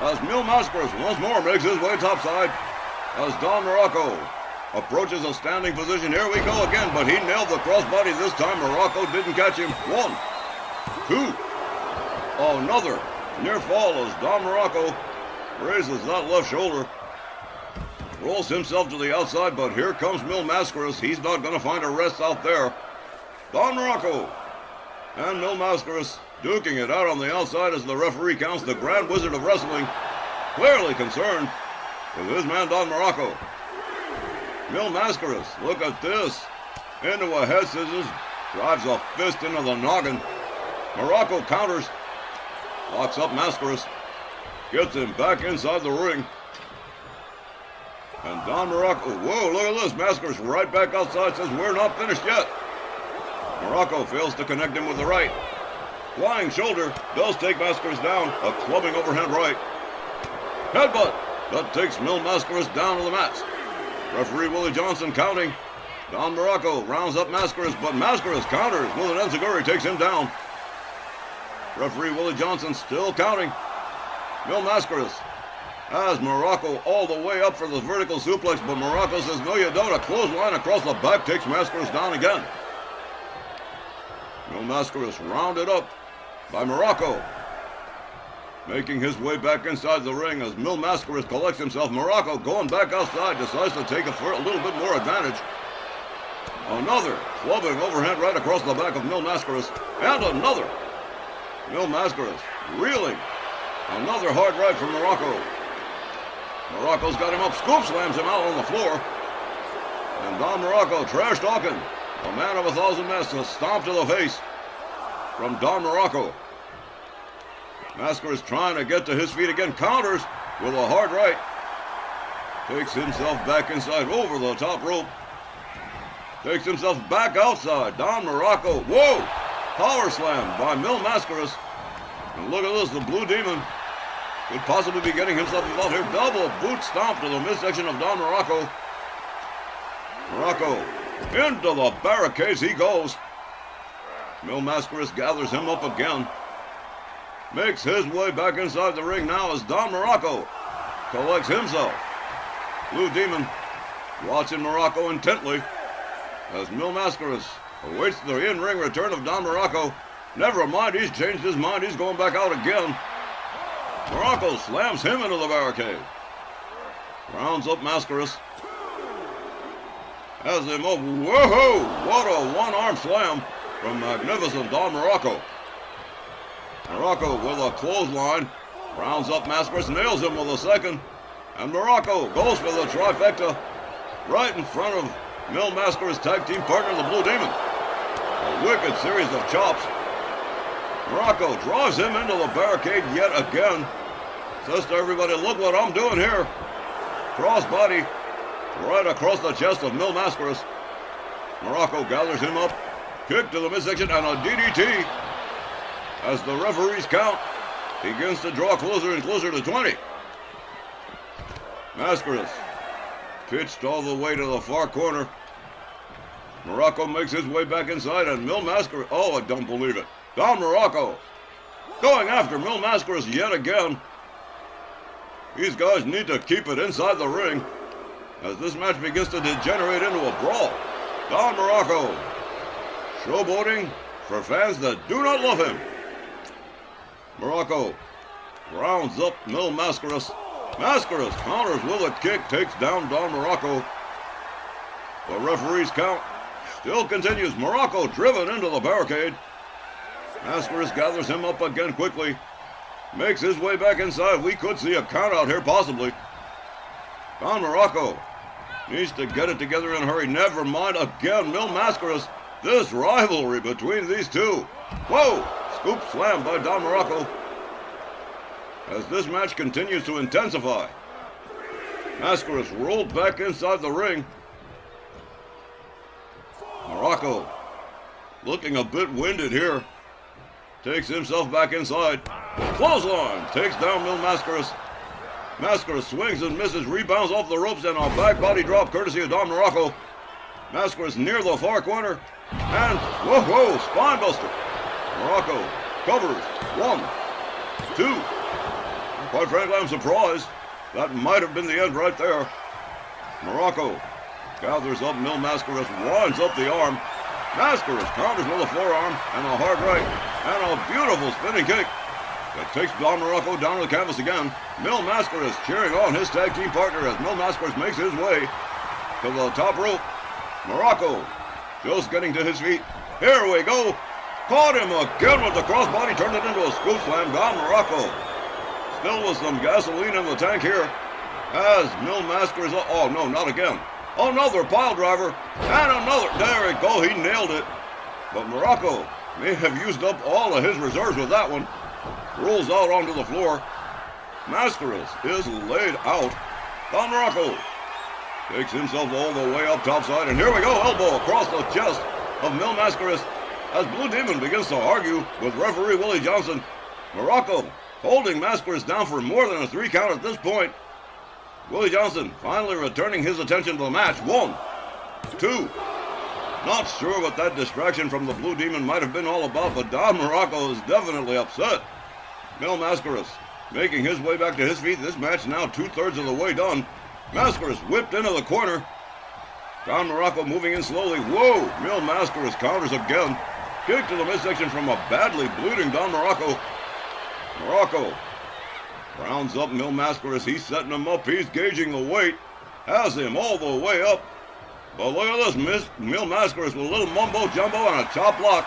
A: As Mil Mascaras once more makes his way topside. As Don Morocco approaches a standing position. Here we go again, but he nailed the crossbody this time. Morocco didn't catch him. 1, 2. Another near fall as Don Morocco raises that left shoulder. Rolls himself to the outside, but here comes Mil Mascaras. He's not going to find a rest out there. Don Morocco and Mil Mascaras duking it out on the outside as the referee counts. The Grand Wizard of Wrestling clearly concerned with his man Don Morocco. Mil Mascaras, look at this. Into a head scissors, drives a fist into the noggin. Morocco counters, locks up Mascaras, gets him back inside the ring. And Don Morocco, whoa, look at this. Mascaras right back outside, says we're not finished yet. Morocco fails to connect him with the right. Flying shoulder does take Mascaras down. A clubbing overhand right. Headbutt that takes Mil Mascaras down to the mats. Referee Willie Johnson counting. Don Morocco rounds up Mascaras, but Mascaras counters with an enziguri, takes him down. Referee Willie Johnson still counting. Mil Mascaras has Morocco all the way up for the vertical suplex, but Morocco says, no you don't. A clothesline across the back takes Mascaras down again. Mil Mascaras rounded up by Morocco, making his way back inside the ring as Mil Mascaras collects himself. Morocco going back outside, decides to take a little bit more advantage. Another clubbing overhand right across the back of Mil Mascaras, and another. Mil Mascaras reeling. Another hard right from Morocco. Morocco's got him up, scoop slams him out on the floor. And Don Morocco trash talking. A man of 1,000 masks, a stomp to the face from Don Morocco. Mascaras trying to get to his feet again. Counters with a hard right. Takes himself back inside over the top rope. Takes himself back outside. Don Muraco. Whoa! Power slam by Mil Mascaras. And look at this. The Blue Demon could possibly be getting himself involved here. Double boot stomp to the midsection of Don Muraco. Muraco into the barricades he goes. Mil Mascaras gathers him up again. Makes his way back inside the ring now as Don Muraco collects himself. Blue Demon watching Muraco intently as Mil Mascaras awaits the in-ring return of Don Muraco. Never mind, he's changed his mind. He's going back out again. Muraco slams him into the barricade. Rounds up Mascaras. Has him up. Whoa! What a one-arm slam from magnificent Don Muraco. Muraco with a clothesline. Rounds up Mascaras, nails him with a second. And Muraco goes for the trifecta right in front of Mil Mascaras' tag team partner, the Blue Demon. A wicked series of chops. Muraco draws him into the barricade yet again. Says to everybody, look what I'm doing here. Crossbody right across the chest of Mil Mascaras. Muraco gathers him up. Kick to the midsection and a DDT. As the referee's count begins to draw closer and closer to 20. Mascaras pitched all the way to the far corner. Muraco makes his way back inside and Mil Mascaras, oh, I don't believe it. Don Muraco going after Mil Mascaras yet again. These guys need to keep it inside the ring as this match begins to degenerate into a brawl. Don Muraco showboating for fans that do not love him. Muraco rounds up Mil Mascaras. Mascaras counters with a kick, takes down Don Muraco. The referee's count still continues. Muraco driven into the barricade. Mascaras gathers him up again quickly. Makes his way back inside. We could see a count out here possibly. Don Muraco needs to get it together in a hurry. Never mind again, Mil Mascaras. This rivalry between these two. Whoa! Scoop slam by Don Muraco. As this match continues to intensify. Mascaras rolled back inside the ring. Muraco looking a bit winded here. Takes himself back inside. Clothesline takes down Mil Mascaras. Mascaras swings and misses, rebounds off the ropes, and a back body drop courtesy of Don Muraco. Mascaras near the far corner. And whoa, spine buster. Muraco covers. 1, 2. Quite frankly, I'm surprised. That might have been the end right there. Muraco gathers up Mil Mascaras, winds up the arm. Mascaras counters with a forearm and a hard right. And a beautiful spinning kick that takes Don Muraco down to the canvas again. Mil Mascaras cheering on his tag team partner as Mil Mascaras makes his way to the top rope. Muraco just getting to his feet. Here we go. Caught him again with the crossbody, turned it into a scoop slam. Don Muraco still with some gasoline in the tank here as Mil Mascaras, oh no, not again. Another pile driver and another, there we go, he nailed it. But Muraco may have used up all of his reserves with that one. Rolls out onto the floor. Mascaras is laid out. Don Muraco takes himself all the way up topside, and here we go, elbow across the chest of Mil Mascaras as Blue Demon begins to argue with referee Willie Johnson. Muraco holding Mascaras down for more than a 3 count at this point. Willie Johnson finally returning his attention to the match. 1, 2. Not sure what that distraction from the Blue Demon might have been all about, but Don Muraco is definitely upset. Mil Mascaras making his way back to his feet. This match now 2/3 of the way done. Mascaras whipped into the corner. Don Muraco moving in slowly. Whoa! Mil Mascaras counters again. Kick to the midsection from a badly bleeding Don Muraco. Muraco rounds up Mil Mascaras. He's setting him up. He's gauging the weight. Has him all the way up. But look at this. Mil Mascaras with a little mumbo jumbo and a chop block.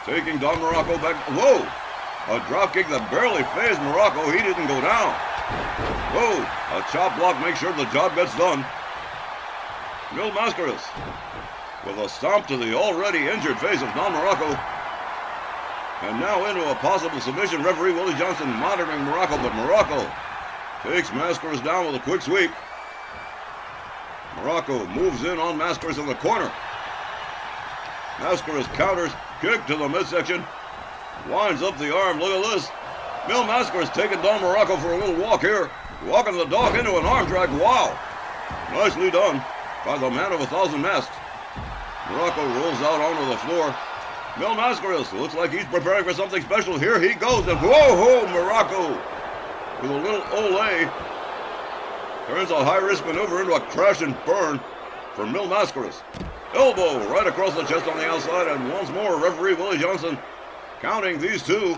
A: Taking Don Muraco back. Whoa! A drop kick that barely phased Muraco. He didn't go down. Whoa! A chop block makes sure the job gets done. Mil Mascaras with a stomp to the already injured face of Don Muraco. And now into a possible submission. Referee Willie Johnson monitoring Muraco, but Muraco takes Mascaras down with a quick sweep. Muraco moves in on Mascaras in the corner. Mascaras counters, kick to the midsection. Winds up the arm, look at this. Mil Mascaras taking Don Muraco for a little walk here. Walking the dog into an arm drag, wow. Nicely done by the man of 1,000 masks. Muraco rolls out onto the floor. Mil Mascaras looks like he's preparing for something special. Here he goes, and whoa-ho, Muraco with a little ole. Turns a high-risk maneuver into a crash and burn for Mil Mascaras. Elbow right across the chest on the outside, and once more, referee Willie Johnson counting these two,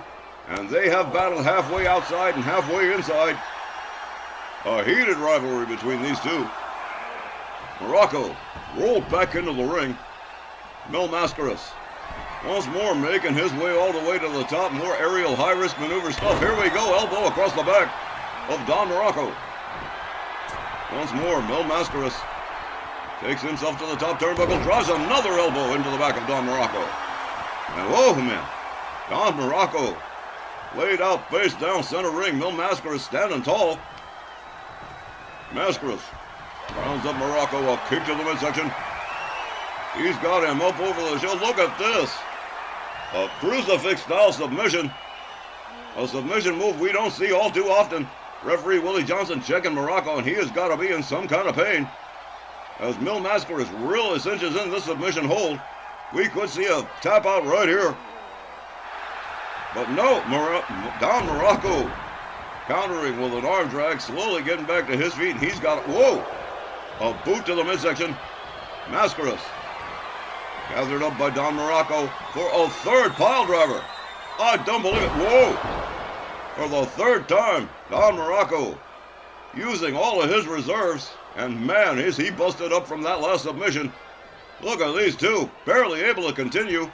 A: and they have battled halfway outside and halfway inside. A heated rivalry between these two. Muraco rolled back into the ring. Mil Mascaras once more making his way all the way to the top. More aerial high-risk maneuver stuff. Here we go. Elbow across the back of Don Muraco. Once more, Mil Mascaras takes himself to the top turnbuckle. Drives another elbow into the back of Don Muraco. And whoa, man. Don Muraco laid out face down center ring. Mil Mascaras standing tall. Mascaras rounds up Muraco. A kick to the midsection. He's got him up over the shoulder. Look at this. A crucifix-style submission. A submission move we don't see all too often. Referee Willie Johnson checking Muraco, and he has got to be in some kind of pain. As Mil Mascaras really cinches in this submission hold, we could see a tap out right here. But no, Don Muraco countering with an arm drag, slowly getting back to his feet. He's got, whoa, a boot to the midsection. Mascaras gathered up by Don Muraco for a third pile driver. I don't believe it. Whoa. For the third time, Don Muraco using all of his reserves. And man, is he busted up from that last submission. Look at these two, barely able to continue.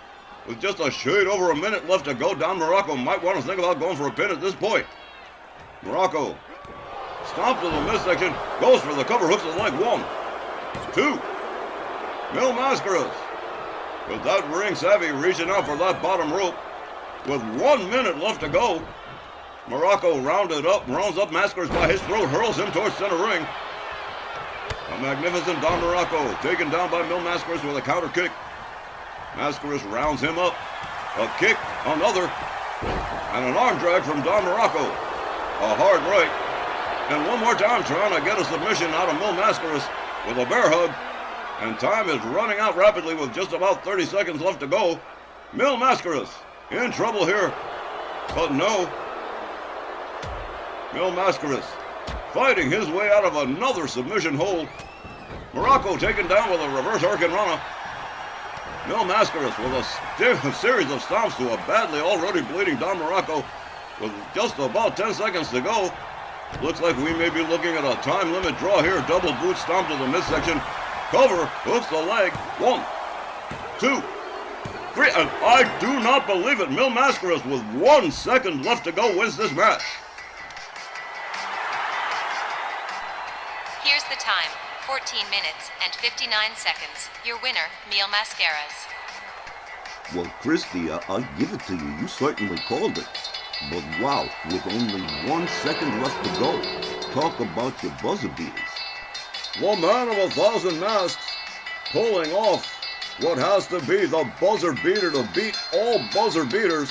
A: With just a shade over a minute left to go, Don Muraco might want to think about going for a pin at this point. Muraco stomps to the midsection, goes for the cover, hooks his leg. 1, 2. Mil Mascaras with that ring savvy reaching out for that bottom rope. With 1 minute left to go, Muraco rounds up Mascaras by his throat, hurls him towards center ring. A magnificent Don Muraco taken down by Mil Mascaras with a counter kick. Mascaras rounds him up. A kick, another, and an arm drag from Don Muraco. A hard right. And one more time trying to get a submission out of Mil Mascaras with a bear hug. And time is running out rapidly with just about 30 seconds left to go. Mil Mascaras in trouble here. But no. Mil Mascaras fighting his way out of another submission hold. Muraco taken down with a reverse hurricanrana. Mil Mascaras with a series of stomps to a badly already bleeding Don Muraco with just about 10 seconds to go. Looks like we may be looking at a time limit draw here. Double boot stomp to the midsection. Cover, hooks the leg. 1, 2, 3, and I do not believe it. Mil Mascaras with 1 second left to go wins this match.
D: Here's the time, 14 minutes and 59 seconds. Your winner, Mil Mascaras.
B: Well, Christy, I'll give it to you. You certainly called it. But wow, with only 1 second left to go, talk about your buzzer beaters.
A: One man of 1,000 masks pulling off what has to be the buzzer beater to beat all buzzer beaters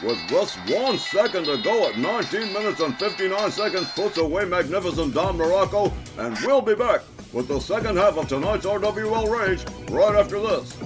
A: with just 1 second to go at 19 minutes and 59 seconds puts away magnificent Don Muraco, and we'll be back with the second half of tonight's RWL Rage right after this.